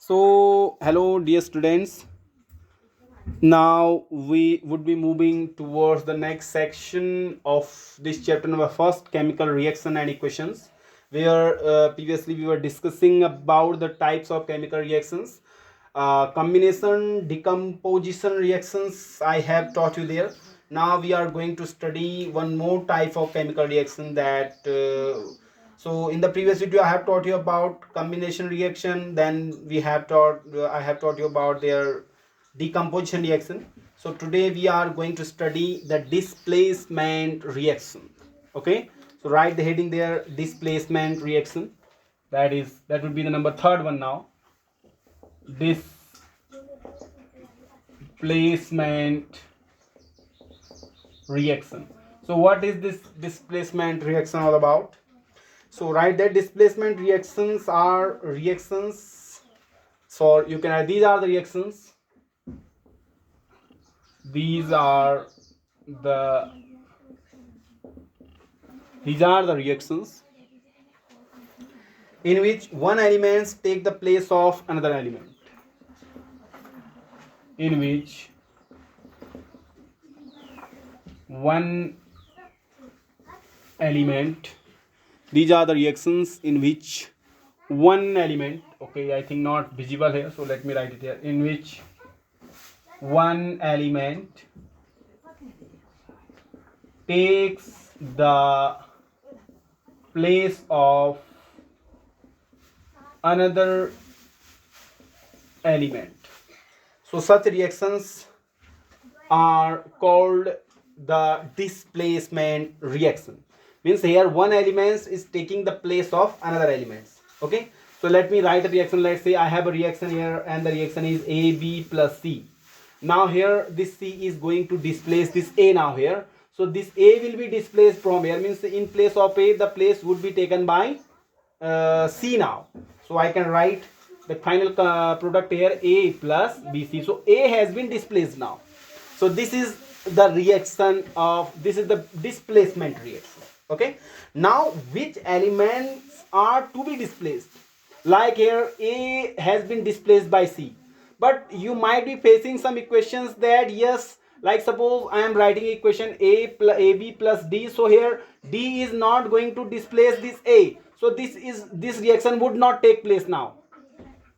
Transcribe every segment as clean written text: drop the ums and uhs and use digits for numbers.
So, hello, dear students. Now we would be moving towards the next section of this chapter number first, chemical reaction and equations, where previously we were discussing about the types of chemical reactions, combination, decomposition reactions. I have taught you there. Now we are going to study one more type of chemical reaction that. So in the previous video I have taught you about combination reaction. Then I have taught you about their decomposition reaction. So today we are going to study the displacement reaction. Okay, so write the heading there, displacement reaction. That would be the number third one now. Displacement reaction. So what is this displacement reaction all about? So write that displacement reactions are reactions. So you can write these are the reactions. These are the reactions in which one element take the place of another element. In which one element, these are the reactions in which one element, okay, I think not visible here, so let me write it here, in which one element takes the place of another element. So such reactions are called the displacement reaction. Means here one element is taking the place of another elements. Okay, so let me write a reaction. Let's say I have a reaction here and the reaction is AB plus C. Now here this C is going to displace this A now here. So this A will be displaced from here, means in place of A the place would be taken by C now. So I can write the final product here A plus BC. So A has been displaced now. So this is the reaction of, this is the displacement reaction. Okay, now which elements are to be displaced? Like here A has been displaced by C, but you might be facing some equations that yes, like suppose I am writing equation AB plus D. So here D is not going to displace this A. So this reaction would not take place now.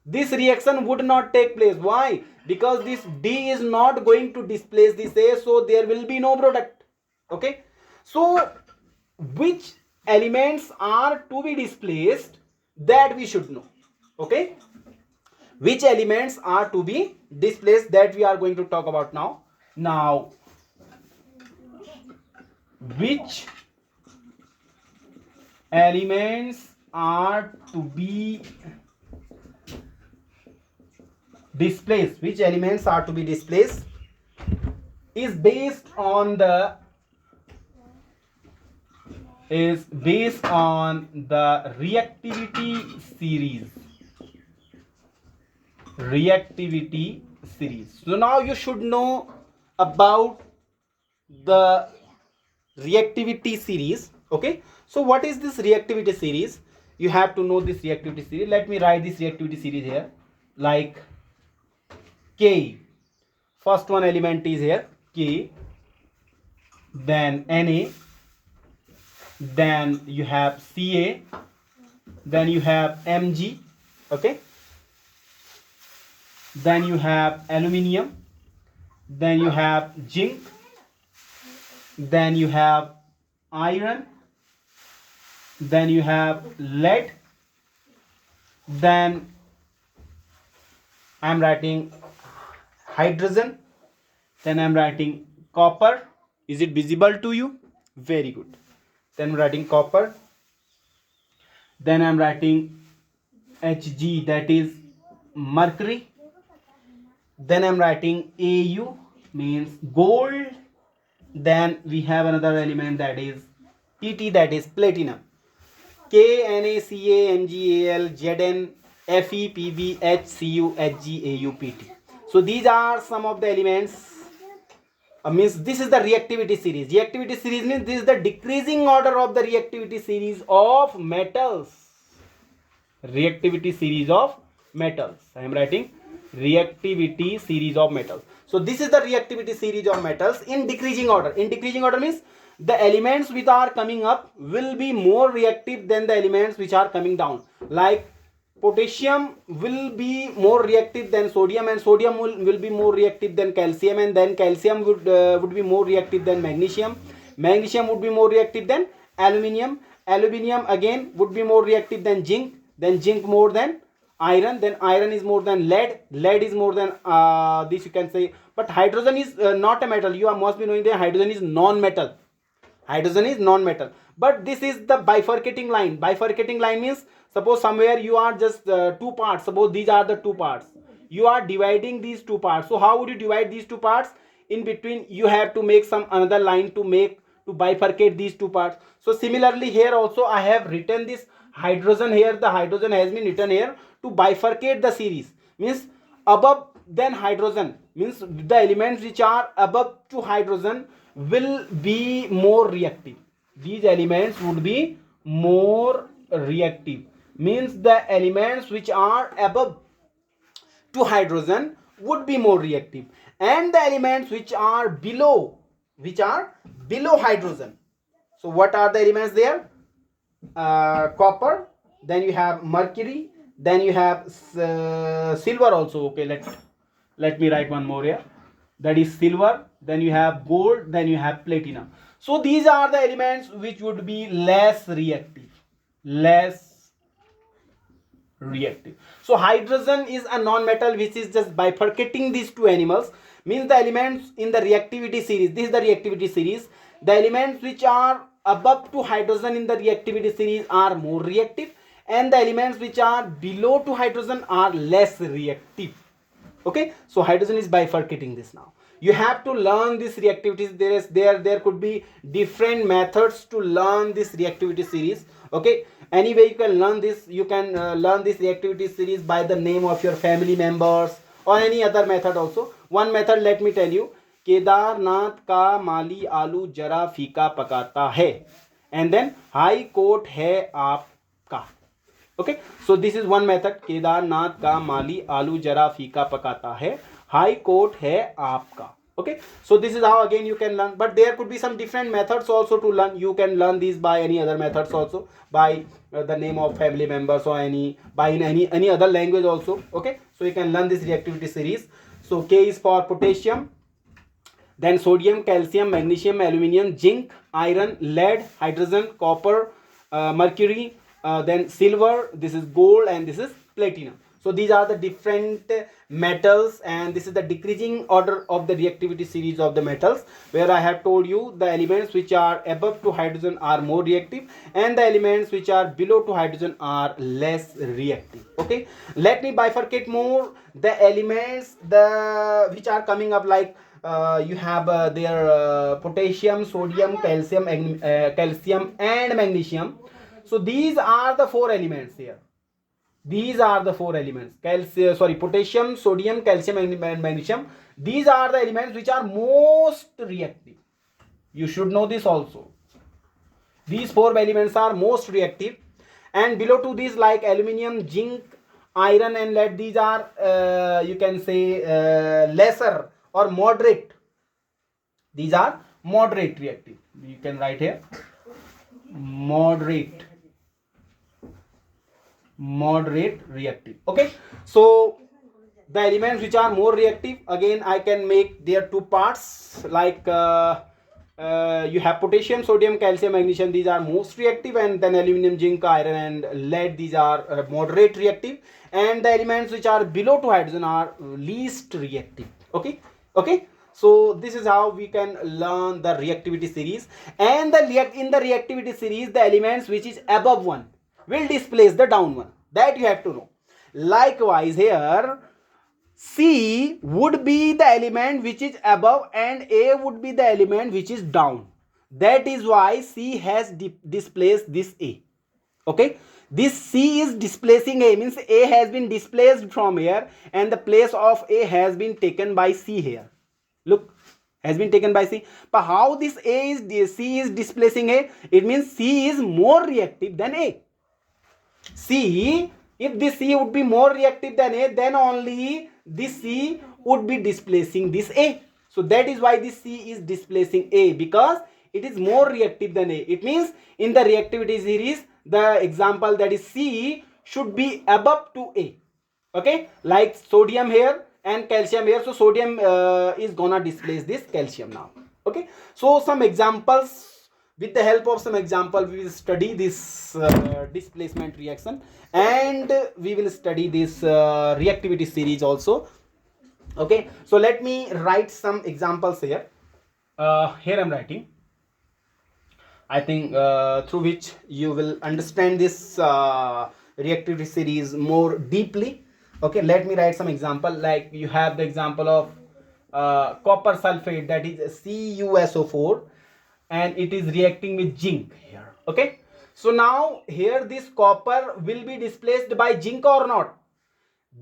This reaction would not take place. Why? Because this D is not going to displace this A, so there will be no product. Okay, so which elements are to be displaced, that we should know. Okay, which elements are to be displaced, that we are going to talk about now. Now which elements are to be displaced, which elements are to be displaced is based on the reactivity series. So now you should know about the reactivity series. Okay, so what is this reactivity series? You have to know this reactivity series. Let me write this reactivity series here, like K. First one element is here K, then Na, then you have Ca, then you have Mg. Okay, then you have aluminium, then you have zinc, then you have iron, then you have lead, then I am writing hydrogen, then I am writing copper. Is it visible to you? Very good. Then I am writing copper, then I am writing Hg, that is mercury, then I am writing Au, means gold, then we have another element that is Pt, that is platinum. K, Na, Ca, Mg, Al, Zn, Fe, Pb, Hcu, Hg, Au, Pt. So these are some of the elements. Means this is the reactivity series. Reactivity series means this is the decreasing order of the reactivity series of metals. Reactivity series of metals. I am writing reactivity series of metals. So this is the reactivity series of metals in decreasing order. In decreasing order means the elements which are coming up will be more reactive than the elements which are coming down. Like potassium will be more reactive than sodium, and sodium will be more reactive than calcium, and then calcium would be more reactive than magnesium. Magnesium would be more reactive than aluminium. Aluminium again would be more reactive than zinc. Then zinc more than iron. Then iron is more than lead. Lead is more than this you can say. But hydrogen is not a metal. You must be knowing that hydrogen is non-metal. Hydrogen is non-metal. But this is the bifurcating line. Bifurcating line means suppose somewhere you are just two parts. Suppose these are the two parts. You are dividing these two parts. So how would you divide these two parts? In between you have to make some another line to bifurcate these two parts. So similarly here also I have written this hydrogen here. The hydrogen has been written here to bifurcate the series. Means above than hydrogen, means the elements which are above to hydrogen will be more reactive. These elements would be more reactive. Means the elements which are above to hydrogen would be more reactive, and the elements which are below hydrogen. So what are the elements there? Copper, then you have mercury, then you have silver also. Okay, let me write one more here. That is silver, then you have gold, then you have platinum. So these are the elements which would be less reactive. So hydrogen is a non-metal which is just bifurcating these two animals. Means the elements in the reactivity series, this is the reactivity series, the elements which are above to hydrogen in the reactivity series are more reactive, and the elements which are below to hydrogen are less reactive. Okay, so hydrogen is bifurcating this. Now you have to learn this reactivity. There could be different methods to learn this reactivity series. Okay, anyway you can learn this. You can learn this reactivity series by the name of your family members or any other method also. One method let me tell you. Kedarnath का माली आलू जरा फीका पकाता है, and then high court है आपका. Okay, so this is one method. Kedarnath का माली आलू जरा फीका पकाता है, हाई कोर्ट है आपका. Okay, so this is how again you can learn, but there could be some different methods also to learn. You can learn these by any other methods also, by the name of family members, or by any other language also. Okay, so you can learn this reactivity series. So K is for potassium, then sodium, calcium, magnesium, aluminium, zinc, iron, lead, hydrogen, copper, mercury, then silver, this is gold, and this is platinum. So these are the different metals, and this is the decreasing order of the reactivity series of the metals, where I have told you the elements which are above to hydrogen are more reactive, and the elements which are below to hydrogen are less reactive. Okay, let me bifurcate more the elements which are coming up, like you have their potassium, sodium, calcium, and magnesium. So these are the four elements here. These are the four elements: potassium, sodium, calcium, and magnesium. These are the elements which are most reactive. You should know this also. These four elements are most reactive, and below to these, like aluminium, zinc, iron, and lead, these are you can say lesser or moderate. These are moderate reactive. You can write here moderate reactive. Okay, so the elements which are more reactive, again I can make their two parts, like you have potassium, sodium, calcium, magnesium, these are most reactive, and then aluminum, zinc, iron, and lead, these are moderate reactive, and the elements which are below to hydrogen are least reactive. Okay, so this is how we can learn the reactivity series. And in the reactivity series, the elements which is above one will displace the down one. That you have to know. Likewise here, C would be the element which is above, and A would be the element which is down. That is why C has displaced this A. Okay, this C is displacing A, means A has been displaced from here, and the place of A has been taken by C here. Look, has been taken by C. But how this C is displacing A? It means C is more reactive than A. C If this C would be more reactive than A, then only this C would be displacing this A. So that is why this C is displacing A, because it is more reactive than A. It means in the reactivity series, the example that is C should be above to A. Okay, like sodium here and calcium here. So sodium is gonna displace this calcium now. Okay, so some examples. With the help of some example, we will study this displacement reaction, and we will study this reactivity series also. Okay, so let me write some examples here. Here I'm writing. I think through which you will understand this reactivity series more deeply. Okay, let me write some example. Like you have the example of copper sulfate, that is CuSO4, and it is reacting with zinc here. Okay, so now here this copper will be displaced by zinc or not?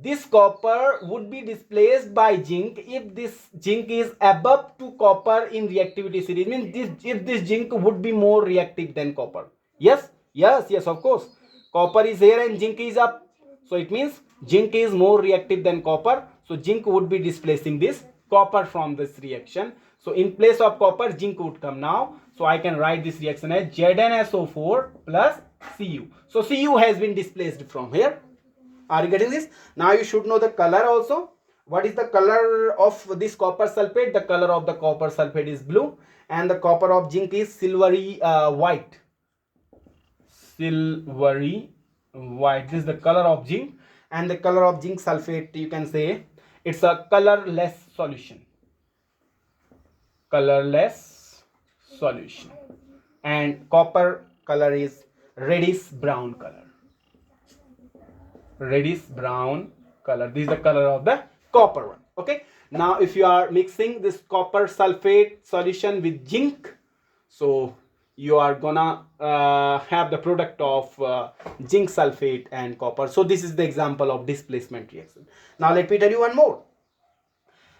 This copper would be displaced by zinc if this zinc is above to copper in reactivity series. Means this, if this zinc would be more reactive than copper. Yes, yes, yes, of course. Copper is here and zinc is up. So it means zinc is more reactive than copper. So zinc would be displacing this copper from this reaction. So in place of copper, zinc would come now. So I can write this reaction as ZnSO4 plus Cu. So Cu has been displaced from here. Are you getting this? Now you should know the color also. What is the color of this copper sulfate? The color of the copper sulfate is blue, and the copper of zinc is silvery white. Silvery white. This is the color of zinc, and the color of zinc sulfate, you can say it's a colorless solution. Colorless solution. And copper color is reddish brown color. Reddish brown color. This is the color of the copper one. Okay, now if you are mixing this copper sulfate solution with zinc, so you are gonna have the product of zinc sulfate and copper. So this is the example of displacement reaction. Now let me tell you one more.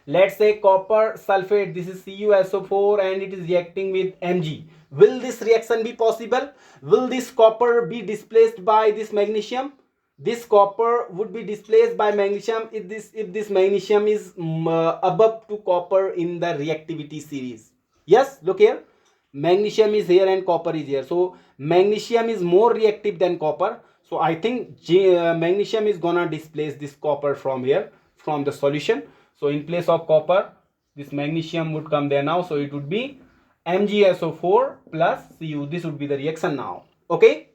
Let's say copper sulfate, this is CuSO4, and it is reacting with Mg. Will this reaction be possible? Will this copper be displaced by this magnesium? This copper would be displaced by magnesium if this magnesium is above to copper in the reactivity series. Yes, look here, magnesium is here and copper is here. So magnesium is more reactive than copper. So I think magnesium is gonna displace this copper from here, from the solution. So in place of copper, this magnesium would come there now. So it would be MgSO4 plus Cu. This would be the reaction now. Okay.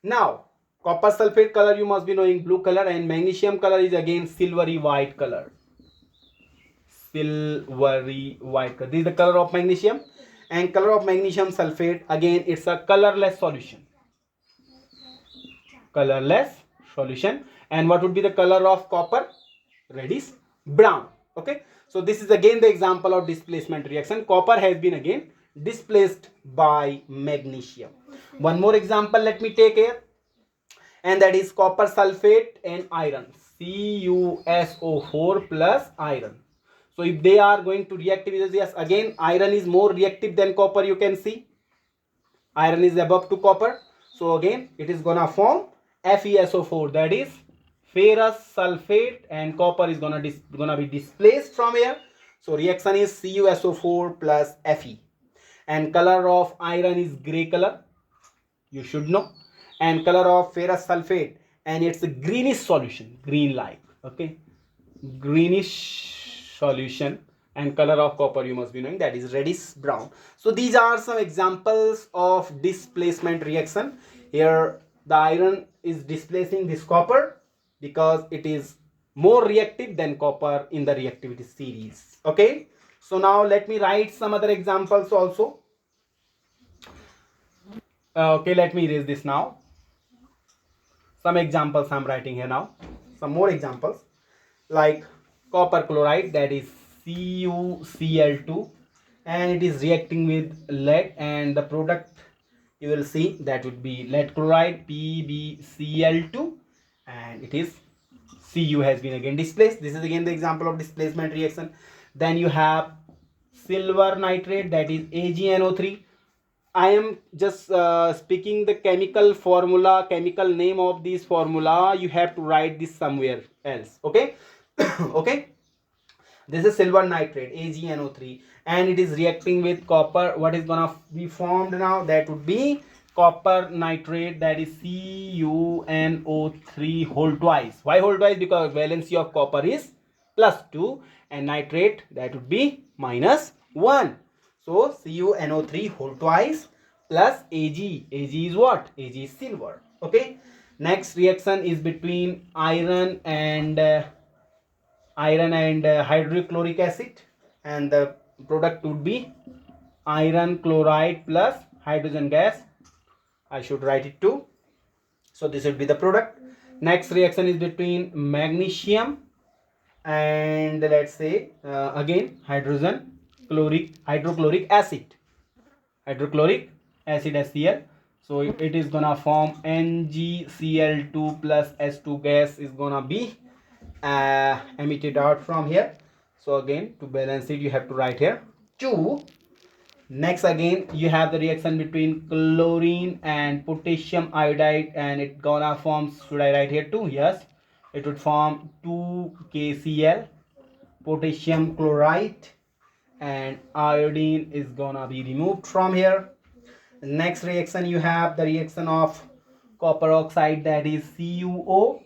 Now copper sulfate color you must be knowing, blue color, and magnesium color is again silvery white color. Silvery white color. This is the color of magnesium, and color of magnesium sulfate, again it's a colorless solution. Colorless solution. And what would be the color of copper? Reddish brown. Okay, so this is again the example of displacement reaction. Copper has been again displaced by magnesium. One more example let me take here, and that is copper sulfate and iron, CuSO4 plus iron. So if they are going to react with, yes, again iron is more reactive than copper. You can see iron is above to copper. So again it is gonna form FeSO4, that is ferrous sulfate, and copper is gonna be displaced from here. So reaction is CuSO4 plus Fe, and color of iron is gray color, you should know, and color of ferrous sulfate, and it's a greenish solution, green like. Okay, greenish solution, and color of copper you must be knowing, that is reddish brown. So these are some examples of displacement reaction. Here the iron is displacing this copper because it is more reactive than copper in the reactivity series. Okay, so now let me write some other examples also. Okay, let me erase this now. Some examples I'm writing here now. Some more examples, like copper chloride, that is CuCl2, and it is reacting with lead, and the product you will see that would be lead chloride, PbCl2, and it is Cu has been again displaced. This is again the example of displacement reaction. Then you have silver nitrate, that is AgNO3. I am just speaking the chemical formula, chemical name of this formula. You have to write this somewhere else. Okay. Okay. This is silver nitrate, AgNO3, and it is reacting with copper. What is gonna be formed now? That would be copper nitrate, that is CuNO3 whole twice. Why whole twice? Because valency of copper is +2 and nitrate, that would be -1. So CuNO3 whole twice plus Ag. Ag is what? Ag is silver. Okay. Next reaction is between iron and hydrochloric acid, and the product would be iron chloride plus hydrogen gas. I should write it too. So this would be the product. Next reaction is between magnesium and let's say again hydrochloric acid, HCl. So it is gonna form NgCl2 plus S2 gas is gonna be emitted out from here. So again, to balance it, you have to write here 2. Next again, you have the reaction between chlorine and potassium iodide, and it gonna form, should I write here 2? Yes, it would form 2KCl, potassium chloride, and iodine is gonna be removed from here. Next reaction, you have the reaction of copper oxide, that is CuO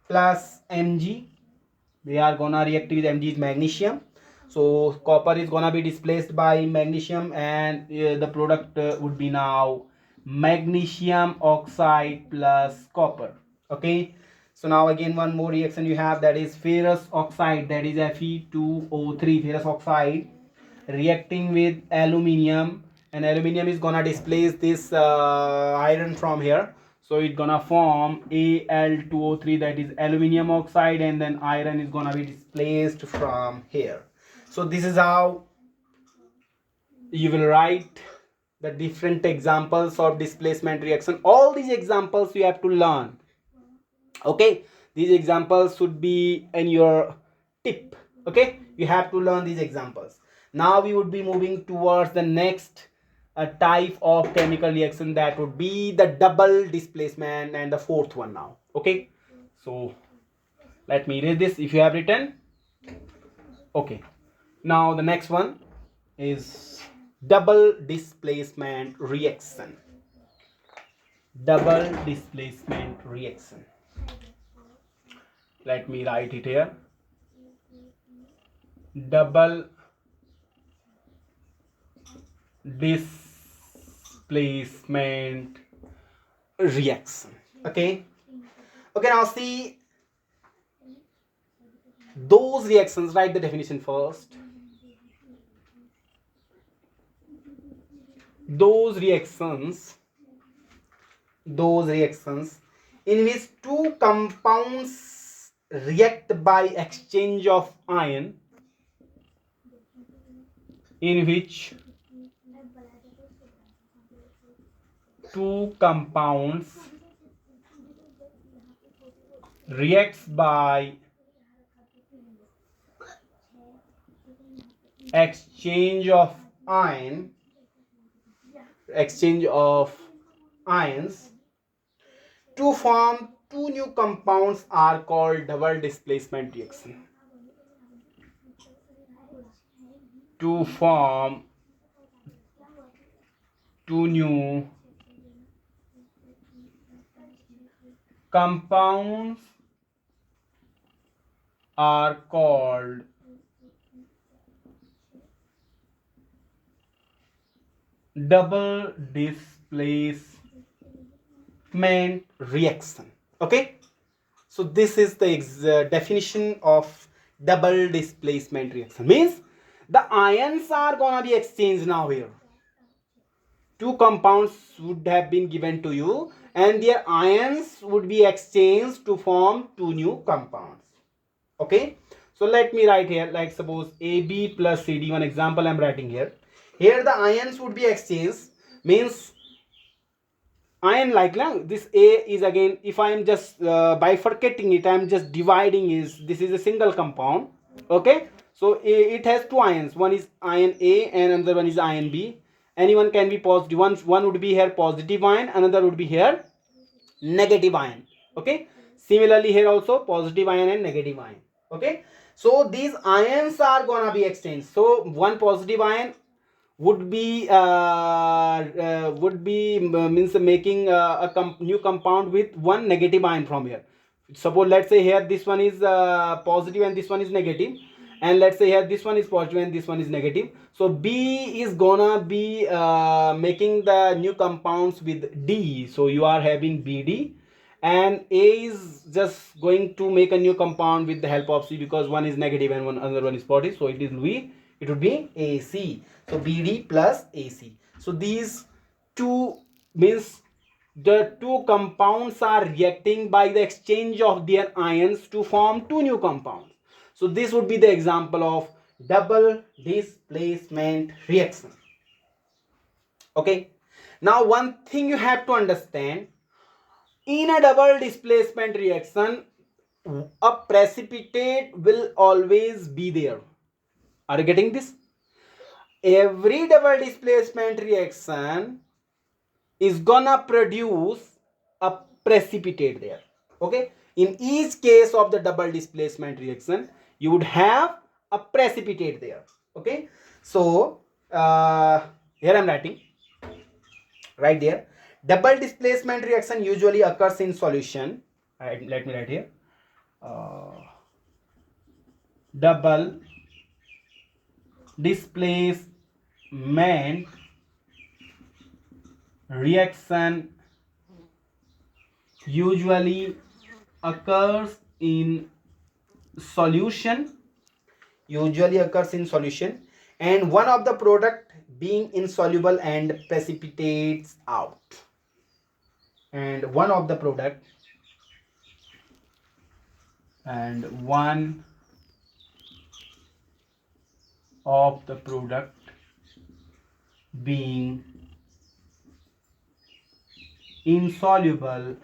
plus Mg. They are gonna react with Mg is magnesium. So copper is gonna be displaced by magnesium, and the product would be now magnesium oxide plus copper. Okay. So now again one more reaction you have, that is ferrous oxide, that is Fe2O3, ferrous oxide reacting with aluminium, and aluminium is gonna displace this iron from here. So it's gonna form Al2O3, that is aluminium oxide, and then iron is gonna be displaced from here. So this is how you will write the different examples of displacement reaction. All these examples you have to learn. Okay, these examples should be in your tip. Okay, you have to learn these examples. Now we would be moving towards the next type of chemical reaction, that would be the double displacement, and the fourth one now. Okay, so let me read this if you have written. Okay, now the next one is double displacement reaction. Double displacement reaction. Let me write it here. Double displacement reaction. Okay. Okay, now see those reactions. Write the definition first. Those reactions in which two compounds react by exchange of ion, in which two compounds reacts by exchange of ions to form two new compounds are called double displacement reaction. To form two new compounds are called double displacement reaction. Okay, so this is the definition of double displacement reaction. Means the ions are gonna be exchanged now here. Two compounds would have been given to you, and their ions would be exchanged to form two new compounds. Okay, so let me write here, like suppose AB plus CD. One example I'm writing here. Here the ions would be exchanged, means ion, like this A is, again if I am just bifurcating it, I am just dividing, this is a single compound. Okay, so it has two ions, one is ion A and another one is ion B, anyone can be positive. One would be here positive ion, another would be here negative ion. Okay, similarly here also positive ion and negative ion. Okay, so these ions are gonna be exchanged. So one positive ion would be means making new compound with one negative ion from here. Suppose let's say here this one is positive and this one is negative, and let's say here this one is positive and this one is negative. So B is gonna be making the new compounds with D. So you are having BD, and A is just going to make a new compound with the help of C, because one is negative and another one is positive. So it would be AC. So BD plus AC. So these two means the two compounds are reacting by the exchange of their ions to form two new compounds. So this would be the example of double displacement reaction. Okay. Now one thing you have to understand, in a double displacement reaction, a precipitate will always be there. Are you getting this? Every double displacement reaction is gonna produce a precipitate there. Okay, in each case of the double displacement reaction, you would have a precipitate there. Okay, so here I'm writing right there. Double displacement reaction usually occurs in solution. Let me write here. Double displacement reaction usually occurs in solution, and one of the product being insoluble and precipitates out, and one of the product being insoluble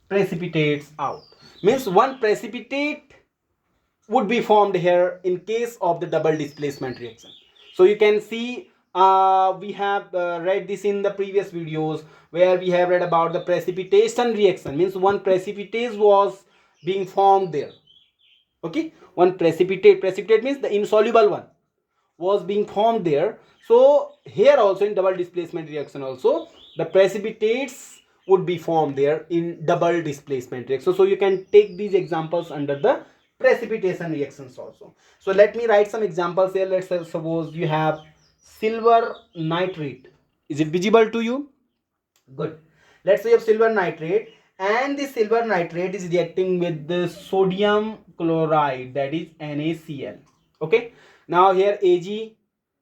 precipitates out. Means one precipitate would be formed here in case of the double displacement reaction. So you can see we have read this in the previous videos, where we have read about the precipitation reaction. Means one precipitate was being formed there. Okay, one precipitate means the insoluble one was being formed there. So here also in double displacement reaction also the precipitates would be formed there in double displacement reaction. So you can take these examples under the precipitation reactions also. So let me write some examples here. Let's suppose you have silver nitrate. Is it visible to you? Good. Let's say you have silver nitrate, and the silver nitrate is reacting with the sodium chloride, that is NaCl. Okay, now here Ag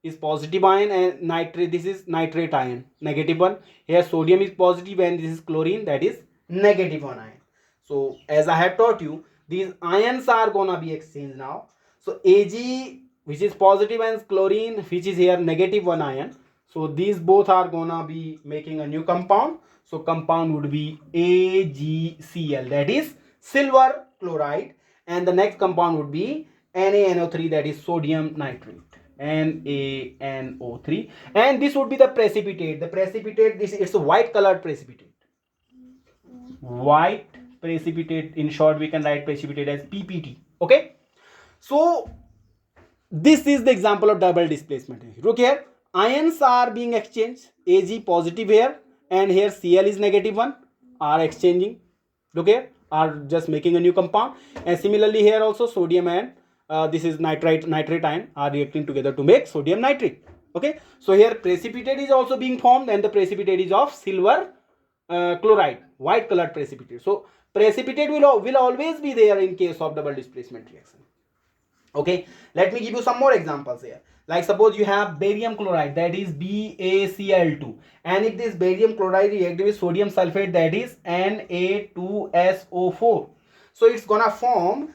is positive ion and nitrate, this is nitrate ion, negative one. Here sodium is positive and this is chlorine, that is negative one ion. So as I have taught you, these ions are gonna be exchanged now. So Ag, which is positive, and chlorine, which is here negative one ion. So these both are gonna be making a new compound. So compound would be AgCl, that is silver chloride, and the next compound would be NaNO3, that is sodium nitrate, NaNO3, and this would be the precipitate. The precipitate, this it's a white colored precipitate. White precipitate, in short we can write precipitate as PPT. Okay, so this is the example of double displacement. Look here, ions are being exchanged. Ag positive here, and here Cl is negative one, are exchanging. Look here, are just making a new compound. And similarly here also sodium and this is nitrate ion are reacting together to make sodium nitrate. Okay, so here precipitate is also being formed, and the precipitate is of silver chloride, white colored precipitate. So precipitate will always be there in case of double displacement reaction. Okay, let me give you some more examples here. Like suppose you have barium chloride, that is BaCl2, and if this barium chloride reacts with sodium sulfate, that is Na2SO4. So it's gonna form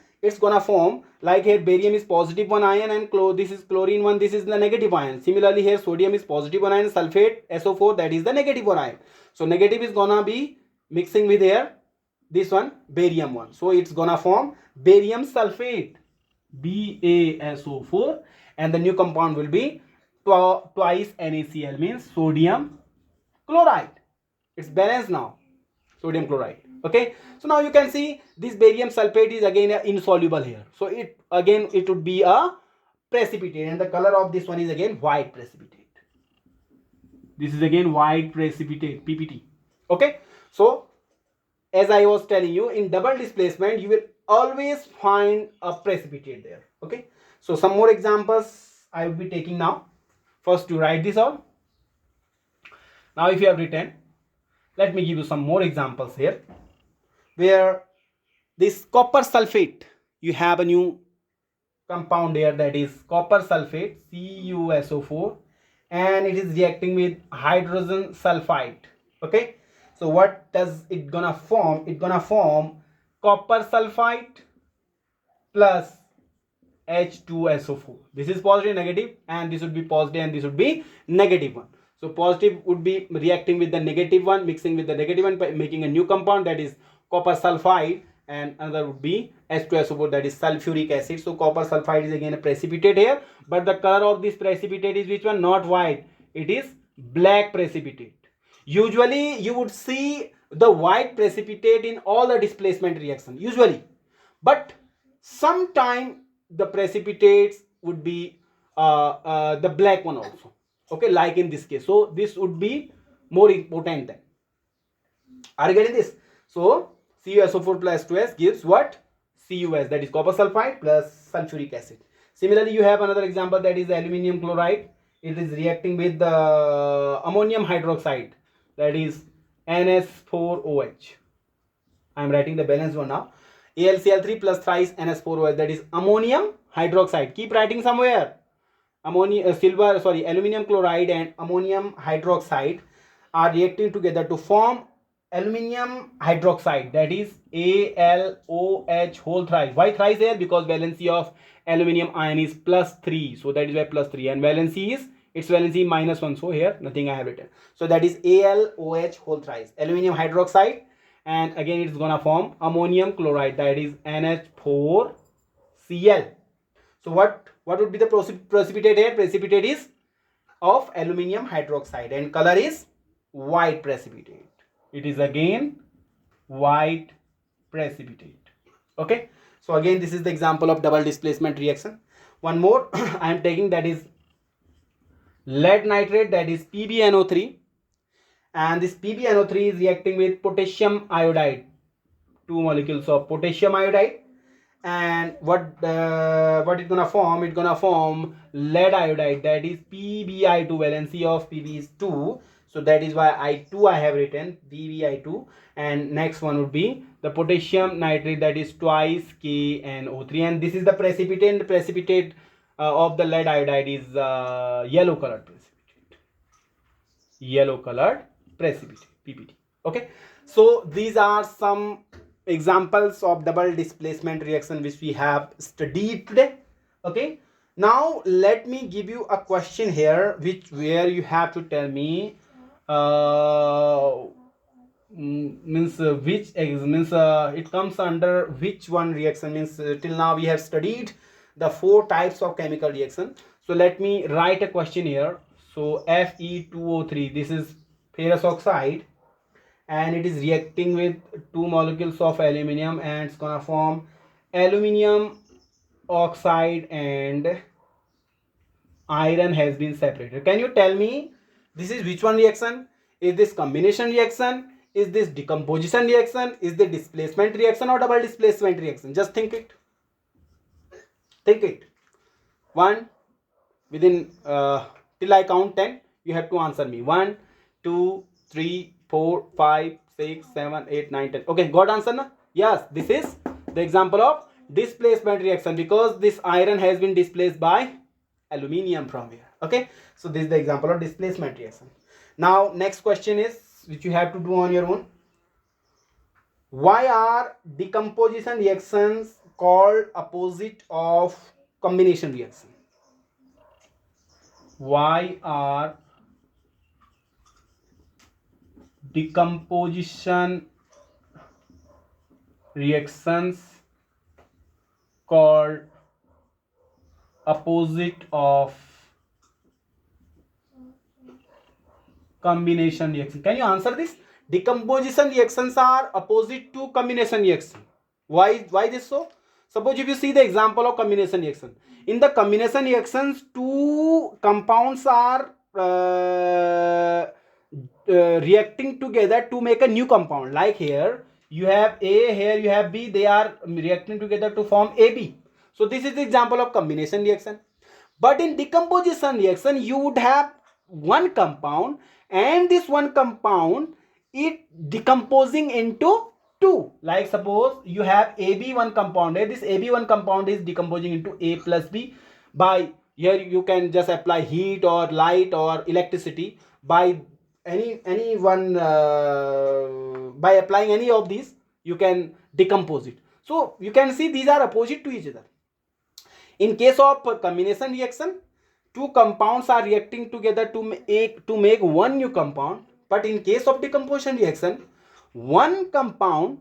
like here barium is positive one ion, and this is chlorine one, this is the negative ion. Similarly here sodium is positive one ion, sulfate SO4, that is the negative one ion. So negative is gonna be mixing with here this one barium one, so it's gonna form barium sulfate, BaSO4, and the new compound will be twice NaCl, means sodium chloride. It's balanced now, sodium chloride. Okay, so now you can see this barium sulfate is again insoluble here, so it would be a precipitate, and the color of this one is again white precipitate. This is again white precipitate, PPT. Okay, so as I was telling you, in double displacement you will always find a precipitate there. Okay, so some more examples I will be taking now. First, to write this all. Now if you have written, let me give you some more examples here, where this copper sulfate, you have a new compound here, that is copper sulfate, CuSO4, and it is reacting with hydrogen sulfide. Okay, so what does it gonna form? It gonna form copper sulfide plus H2SO4. This is positive, negative, and this would be positive and this would be negative one. So positive would be reacting with the negative one, mixing with the negative one, making a new compound, that is copper sulfide, and another would be H2SO4, that is sulfuric acid. So copper sulfide is again a precipitate here, but the color of this precipitate is which one? Not white, it is black precipitate. Usually you would see the white precipitate in all the displacement reaction usually, but sometime the precipitates would be the black one also. Okay, like in this case, so this would be more important than. Are you getting this? So CuSO4 plus 2S gives what? CuS, that is copper sulfide plus sulfuric acid. Similarly, you have another example, that is aluminium chloride. It is reacting with the ammonium hydroxide, that is NS4OH. I am writing the balanced one now. AlCl3 plus thrice NS4OH, that is ammonium hydroxide. Keep writing somewhere. Aluminium chloride and ammonium hydroxide are reacting together to form aluminium hydroxide, that is AlOH whole thrice. Why thrice here? Because valency of aluminium ion is +3, so that is why +3, and valency is, its valency -1, so here nothing I have written. So that is AlOH whole thrice, aluminium hydroxide, and again it's gonna form ammonium chloride, that is NH4Cl. So what would be the precipitate here? Precipitate is of aluminium hydroxide, and color is white precipitate. It is again white precipitate. Okay, so again this is the example of double displacement reaction. One more I am taking, that is lead nitrate, that is PbNO3, and this PbNO3 is reacting with potassium iodide, 2 molecules of potassium iodide, and what it's gonna form? It's gonna form lead iodide, that is PbI2. Valency of Pb is 2, so that is why I2 I have written, PbI2, and next one would be the potassium nitrate, that is twice KNO3, and this is the precipitate, and the precipitate of the lead iodide is yellow colored precipitate, PPT. Okay, so these are some examples of double displacement reaction which we have studied today. Okay, now let me give you a question here, where you have to tell me it comes under which one reaction, means till now we have studied the 4 types of chemical reaction. So let me write a question here. So Fe2O3, this is ferrous oxide, and it is reacting with 2 molecules of aluminium, and it's gonna form aluminium oxide, and iron has been separated. Can you tell me this is which one reaction? Is this combination reaction? Is this decomposition reaction? Is the displacement reaction or double displacement reaction? Just think it. One, within till I count 10, you have to answer me. 1, 2, 3, 4, 5, 6, 7, 8, 9, 10. Okay, got answer na? Yes, this is the example of displacement reaction, because this iron has been displaced by aluminium from here. Okay, so this is the example of displacement reaction. Now next question is, which you have to do on your own. Why are decomposition reactions called opposite of combination reaction? Why are decomposition reactions called opposite of combination reaction. Can you answer this? Decomposition reactions are opposite to combination reaction. Why this so? Suppose if you see the example of combination reaction. In the combination reactions, two compounds are reacting together to make a new compound. Like here you have A, here you have B. They are reacting together to form AB. So this is the example of combination reaction. But in decomposition reaction, you would have one compound, and this one compound it decomposing into two. Like suppose you have AB1 compound. This AB1 compound is decomposing into A plus B. By here you can just apply heat or light or electricity. By any one by applying any of these, you can decompose it. So you can see these are opposite to each other. In case of combination reaction, two compounds are reacting together to make one new compound. But in case of decomposition reaction, one compound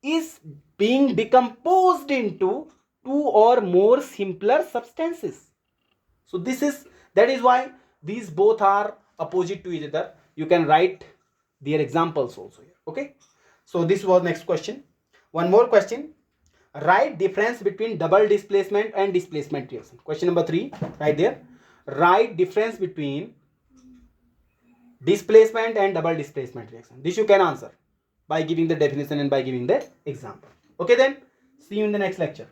is being decomposed into two or more simpler substances. So that is why these both are opposite to each other. You can write their examples also here. Okay. So this was next question. One more question. Write difference between double displacement and displacement reaction. Question number 3, right there. Write difference between displacement and double displacement reaction. This you can answer by giving the definition and by giving the example. Okay then, see you in the next lecture.